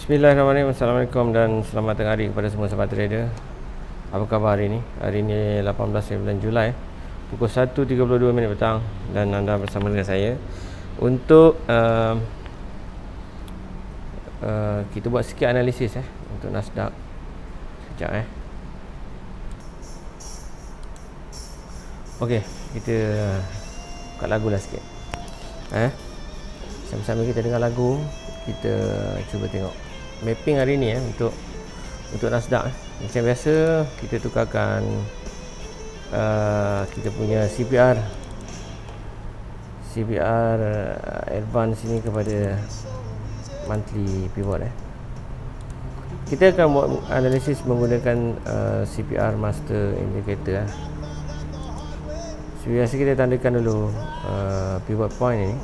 Bismillahirrahmanirrahim. Assalamualaikum dan selamat tengah hari kepada semua sahabat trader. Apa khabar hari ini? Hari ini 18 bulan Julai, pukul 1.32 minit petang, dan anda bersama dengan saya untuk kita buat sikit analisis untuk Nasdaq. Sekejap Okey, kita buka lagu lah sikit. Sama-sama kita dengar lagu, kita cuba tengok mapping hari ni untuk Nasdaq. Macam biasa kita tukarkan kita punya CPR advance ini kepada monthly pivot. Kita akan buat analisis menggunakan CPR master indicator. Biasa kita tandakan dulu pivot point ini.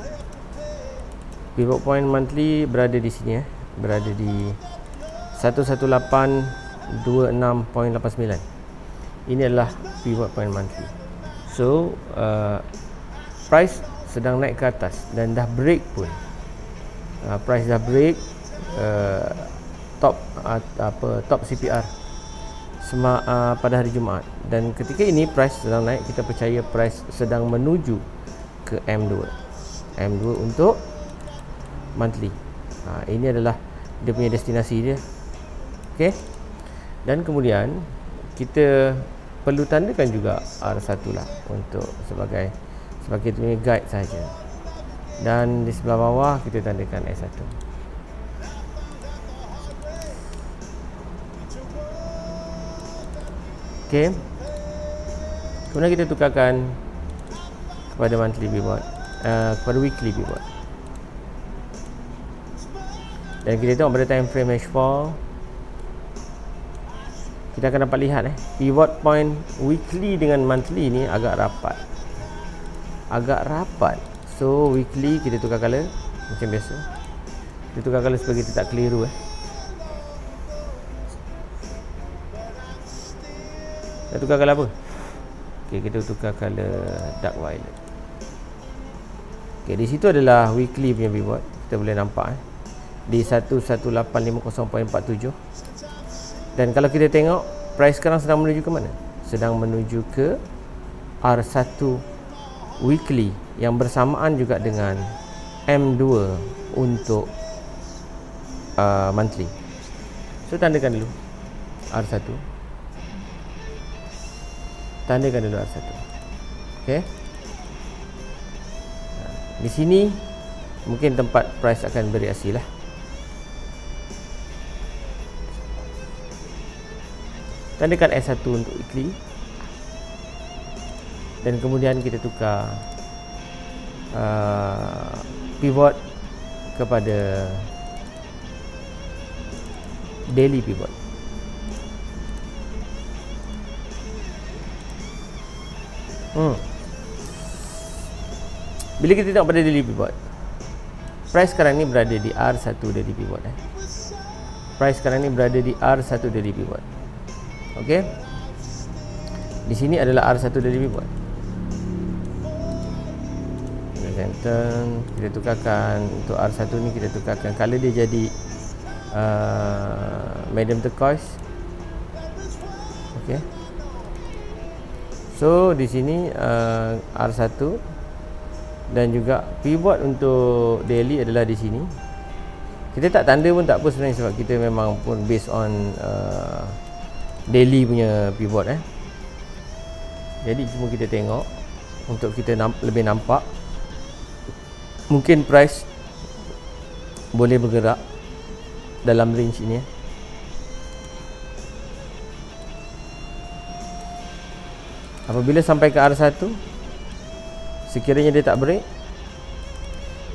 Pivot point monthly berada di sini, berada di 11826.89. Ini adalah pivot point monthly. So price sedang naik ke atas dan dah break pun. Price dah break top CPR pada hari Jumaat, dan ketika ini price sedang naik, kita percaya price sedang menuju ke M2 untuk monthly. Ini adalah dia punya destinasi dia. Okey. Dan kemudian kita perlu tandakan juga R1 lah untuk sebagai tu punya guide saja. Dan di sebelah bawah kita tandakan S1. Okey. Kemudian kita tukarkan kepada monthly pivot, kepada weekly pivot. Dan kita tengok pada time frame H4, kita akan dapat lihat pivot point weekly dengan monthly ni agak rapat. So weekly kita tukar color macam biasa. Kita tukar color supaya kita tak keliru. Kita tukar color apa? Okay, kita tukar color dark violet. Okay, di situ adalah weekly punya pivot. Kita boleh nampak di 11850.47. Dan kalau kita tengok price sekarang sedang menuju ke mana? Sedang menuju ke R1 weekly yang bersamaan juga dengan M2 untuk monthly. So tandakan dulu R1. Tandakan dulu R1. Okey. Di sini mungkin tempat price akan bereaksi lah. Tandakan S1 untuk weekly, dan kemudian kita tukar pivot kepada daily pivot. Bila kita tengok pada daily pivot, price sekarang ni berada di R1 daily pivot. Price sekarang ni berada di R1 daily pivot. Okey. Di sini adalah R1 daily pivot. Kita tukarkan untuk R1 ni, kita tukarkan color dia jadi medium turquoise. Okey. So di sini R1 dan juga pivot untuk daily adalah di sini. Kita tak tanda pun tak apa sebenarnya, sebab kita memang pun based on daily punya pivot. Jadi cuma kita tengok untuk kita lebih nampak, mungkin price boleh bergerak dalam range ini. Apabila sampai ke R1, sekiranya dia tak break,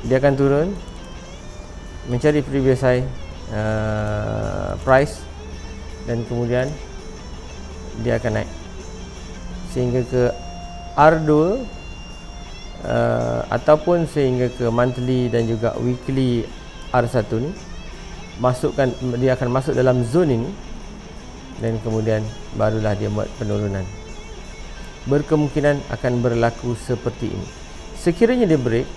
dia akan turun mencari previous high price, dan kemudian dia akan naik sehingga ke R2 ataupun sehingga ke monthly dan juga weekly R1 ni. Dia akan masuk dalam zone ini, dan kemudian barulah dia buat penurunan. Berkemungkinan akan berlaku seperti ini. Sekiranya dia break,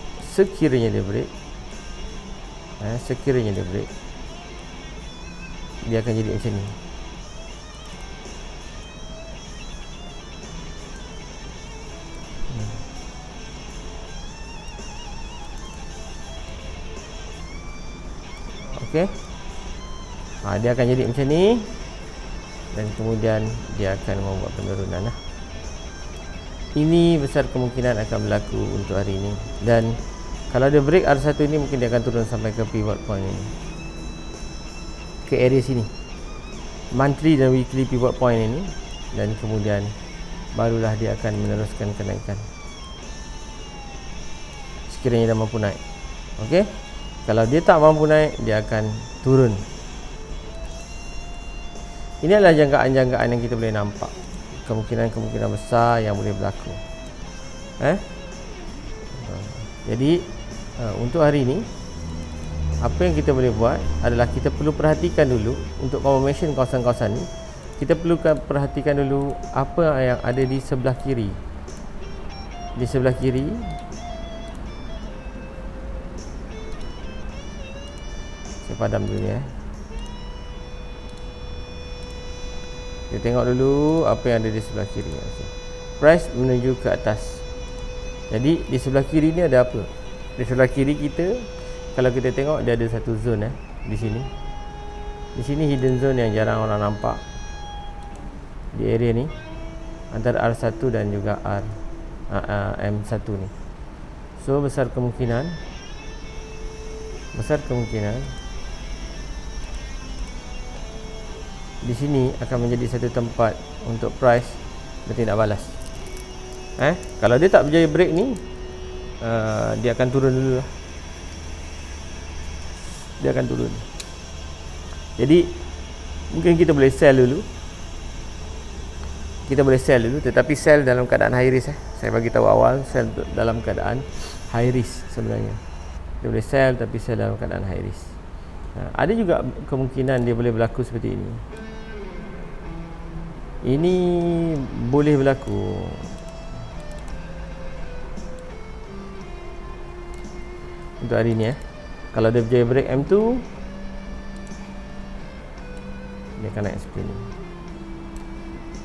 dia akan jadi macam ni. Okey. Dia akan jadi macam ni dan kemudian dia akan membuat penurunan lah. Ini besar kemungkinan akan berlaku untuk hari ini, dan kalau dia break R1 ini mungkin dia akan turun sampai ke pivot point ini, ke area sini, monthly dan weekly pivot point ini, dan kemudian barulah dia akan meneruskan kenaikan sekiranya dia mampu naik. Okey. Kalau dia tak mampu naik, dia akan turun. Ini adalah jangkaan-jangkaan yang kita boleh nampak, kemungkinan-kemungkinan besar yang boleh berlaku. Jadi untuk hari ini, apa yang kita boleh buat adalah kita perlu perhatikan dulu untuk confirmation kawasan-kawasan ni. Kita perlu perhatikan dulu apa yang ada di sebelah kiri. Di sebelah kiri, saya padam dulu ni. Kita tengok dulu apa yang ada di sebelah kiri. Okay. Price menuju ke atas. Jadi di sebelah kiri ni ada apa? Di sebelah kiri kita, kalau kita tengok, dia ada satu zone di sini. Di sini hidden zone yang jarang orang nampak. Di area ni antara R1 dan juga M1 ni. So besar kemungkinan di sini akan menjadi satu tempat untuk price bertindak balas. Kalau dia tak berjaya break ni, dia akan turun dulu lah. Dia akan turun. Jadi mungkin kita boleh sell dulu. Tetapi sell dalam keadaan high risk. Saya bagi tahu awal, sell dalam keadaan high risk sebenarnya. Dia boleh sell, tapi sell dalam keadaan high risk. Ada juga kemungkinan dia boleh berlaku seperti ini. Ini boleh berlaku. Untuk hari ni kalau dia berjaya break M2, dia akan naik seperti ni.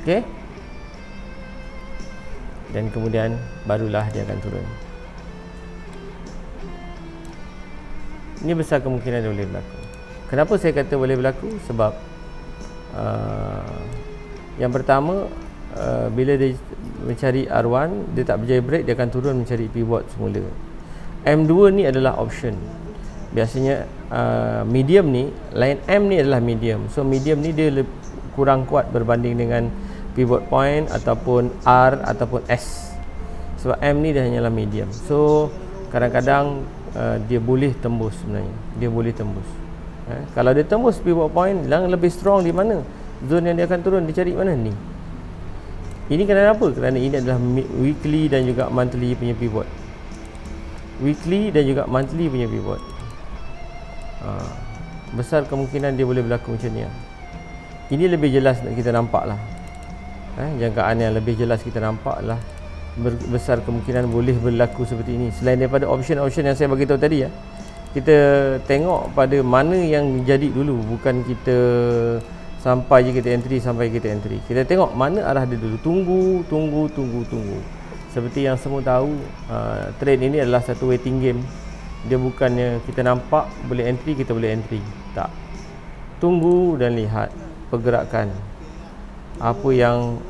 Okey. Dan kemudian barulah dia akan turun. Ini besar kemungkinan dia boleh berlaku. Kenapa saya kata boleh berlaku? Sebab yang pertama, bila dia mencari R1, dia tak berjaya break, dia akan turun mencari pivot semula. M2 ni adalah option. Biasanya medium ni, line M ni adalah medium. So medium ni dia kurang kuat berbanding dengan pivot point ataupun R ataupun S. Sebab M ni dia hanyalah medium. So kadang-kadang dia boleh tembus sebenarnya. Dia boleh tembus. Kalau dia tembus pivot point, yang lebih strong di mana? Zone yang dia akan turun, dia cari mana ni? Ini kerana apa? Kerana ini adalah weekly dan juga monthly punya pivot. Weekly dan juga monthly punya pivot. Besar kemungkinan dia boleh berlaku macam ni. Ini lebih jelas kita nampak lah. Jangkaan yang lebih jelas kita nampak lah. Besar kemungkinan boleh berlaku seperti ini. Selain daripada option-option yang saya bagi tahu tadi, kita tengok pada mana yang jadi dulu. Bukan kita sampai je kita entry, kita tengok mana arah dia dulu. Tunggu. Seperti yang semua tahu, trade ini adalah satu waiting game. Dia bukannya kita nampak boleh entry, kita boleh entry. Tak. Tunggu dan lihat pergerakan apa yang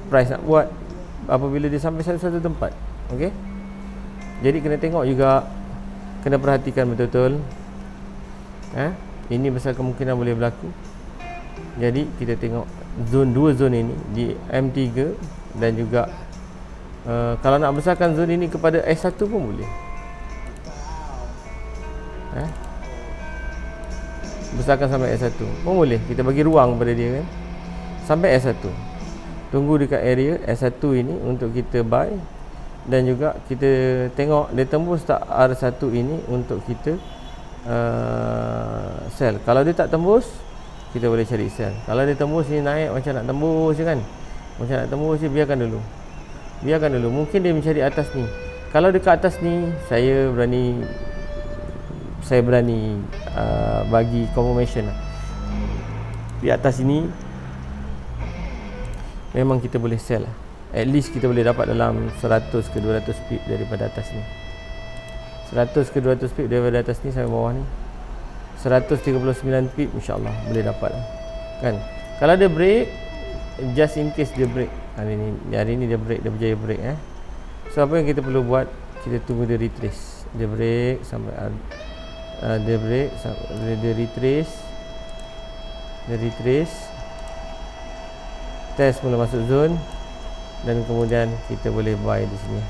price nak buat apabila dia sampai satu tempat. Okey. Jadi kena tengok juga, kena perhatikan betul-betul. Ini besar kemungkinan boleh berlaku. Jadi kita tengok dua zone ini di M3 dan juga kalau nak besarkan zone ini kepada S1 pun boleh. Besarkan sampai S1 pun boleh. Kita bagi ruang pada dia sampai S1. Tunggu dekat area S1 ini untuk kita buy, dan juga kita tengok dia tembus tak R1 ini untuk kita sell. Kalau dia tak tembus, kita boleh cari sell. Kalau dia tembus ni naik macam nak tembus je kan, macam nak tembus je, biarkan dulu. Mungkin dia mencari atas ni. Kalau dekat atas ni, saya berani bagi confirmation. di atas ini memang kita boleh sell lah. At least kita boleh dapat dalam 100 ke 200 pip daripada atas ni. 100 ke 200 pip daripada atas ni sampai bawah ni. 139 pip insya-Allah boleh dapat lah. Kan? Kalau dia break, just in case dia break. Hari ni dia break, dia berjaya break So apa yang kita perlu buat, kita tunggu dia retrace. Dia break sampai dia break sampai dia retrace. Dia retrace. Test mula masuk zone dan kemudian kita boleh buy di sini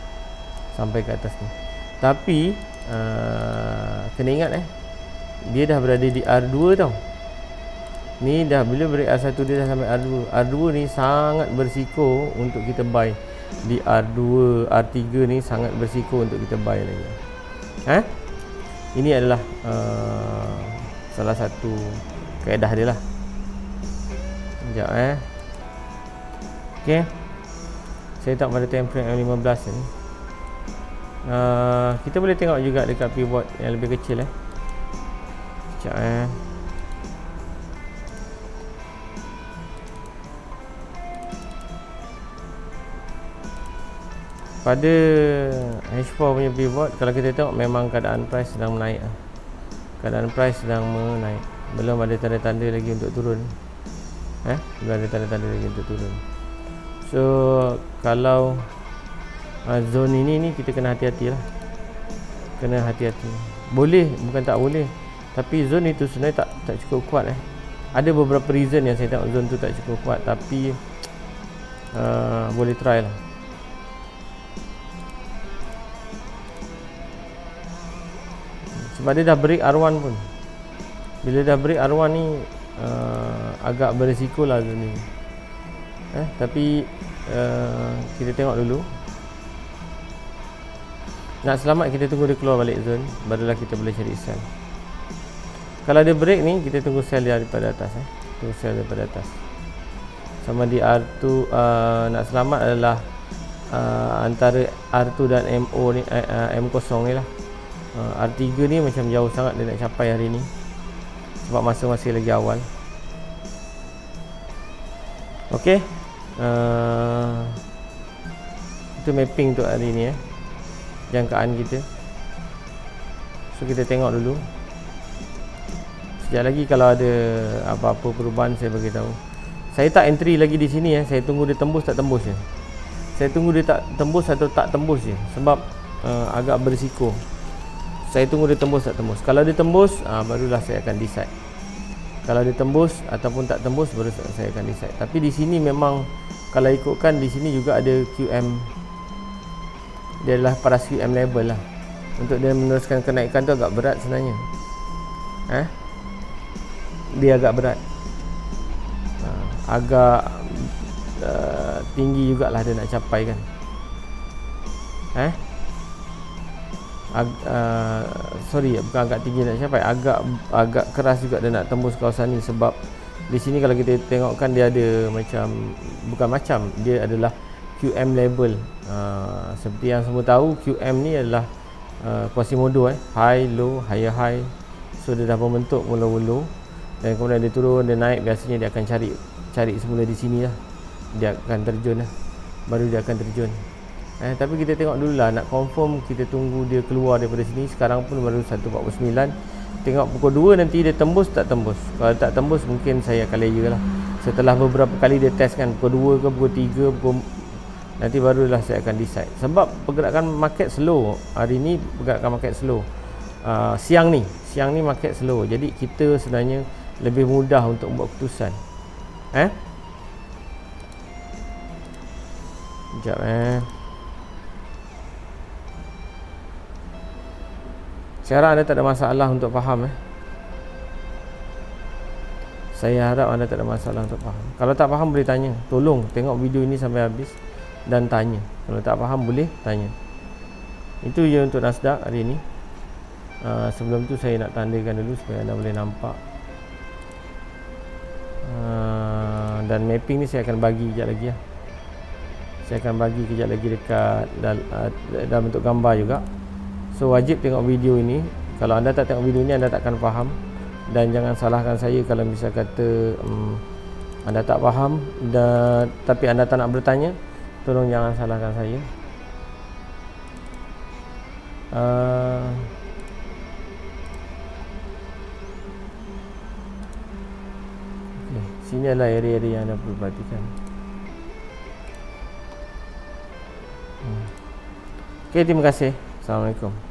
sampai ke atas ni. Tapi kena ingat dia dah berada di R2 tau. Ni dah bila break R1 dia dah sampai R2. R2 ni sangat berisiko untuk kita buy. Di R2, R3 ni sangat berisiko untuk kita buy lagi. Ini adalah salah satu kaedah dia lah. Sekejap Okey. Saya tak pada time frame M15 ni. Kita boleh tengok juga dekat pivot yang lebih kecil Sekejap pada H4 punya pivot, kalau kita tengok memang keadaan price sedang menaik keadaan price sedang menaik. Belum ada tanda-tanda lagi untuk turun. Belum ada tanda-tanda lagi untuk turun. So kalau zone ini kita kena hati-hati lah. Kena hati-hati. Boleh, bukan tak boleh. Tapi zone itu sebenarnya tak cukup kuat Ada beberapa reason yang saya tengok zone tu tak cukup kuat. Tapi boleh try lah. Sebab dia dah break R1 pun. Bila dah break R1 ni agak berisiko lah zone ni. Tapi kita tengok dulu. Nak selamat kita tunggu dia keluar balik zone, barulah kita boleh cari sell. Kalau dia break ni, kita tunggu sell dia daripada atas Tunggu sell daripada atas. Sama di R2 nak selamat adalah antara R2 dan MO ni M0 ni lah. R3 ni macam jauh sangat dia nak capai hari ni. Sebab masa masih lagi awal. Okey. Itu mapping untuk hari ni jangkaan kita. So kita tengok dulu. Sekejap lagi kalau ada apa-apa perubahan saya bagi tahu. Saya tak entry lagi di sini saya tunggu dia tembus tak tembus je. Saya tunggu dia tak tembus atau tak tembus je sebab agak berisiko. Saya tunggu dia tembus tak tembus. Kalau dia tembus barulah saya akan decide. Kalau dia tembus ataupun tak tembus baru saya akan decide. Tapi di sini memang kalau ikutkan di sini juga ada QM. Dia adalah paras QM level lah. Untuk dia meneruskan kenaikan tu agak berat sebenarnya. Dia agak berat. Agak tinggi jugalah dia nak capai kan. Sorry, bukan agak tinggi nak capai, agak keras juga dia nak tembus kawasan ni. Sebab di sini kalau kita tengokkan dia ada dia adalah QM level. Seperti yang semua tahu, QM ni adalah Quasimodo high, low, higher high. So dia dah membentuk mula-mula dan kemudian dia turun, dia naik, biasanya dia akan cari semula di sini lah. Dia akan terjun baru dia akan terjun. Tapi kita tengok dulu lah, nak confirm kita tunggu dia keluar daripada sini. Sekarang pun baru 1.49. Tengok pukul 2 nanti dia tembus tak tembus. Kalau tak tembus mungkin saya akan layer lah. Setelah beberapa kali dia test kan, pukul 2 ke pukul 3 nanti barulah saya akan decide. Sebab pergerakan market slow. Hari ni pergerakan market slow. Siang ni market slow. Jadi kita sebenarnya lebih mudah untuk buat keputusan. Sekejap Saya harap anda tak ada masalah untuk faham Saya harap anda tak ada masalah untuk faham. Kalau tak faham boleh tanya. Tolong tengok video ini sampai habis dan tanya. Kalau tak faham boleh tanya. Itu je untuk Nasdaq hari ini. Sebelum tu saya nak tandakan dulu supaya anda boleh nampak. Dan mapping ni saya akan bagi kejap lagi Saya akan bagi kejap lagi dekat dalam bentuk gambar juga. So wajib tengok video ini. Kalau anda tak tengok video ini anda tak akan faham. Dan jangan salahkan saya kalau misal kata anda tak faham tapi anda tak nak bertanya, tolong jangan salahkan saya. Okay, sini adalah area-area yang anda perlu perhatikan. Okay, terima kasih. Assalamualaikum.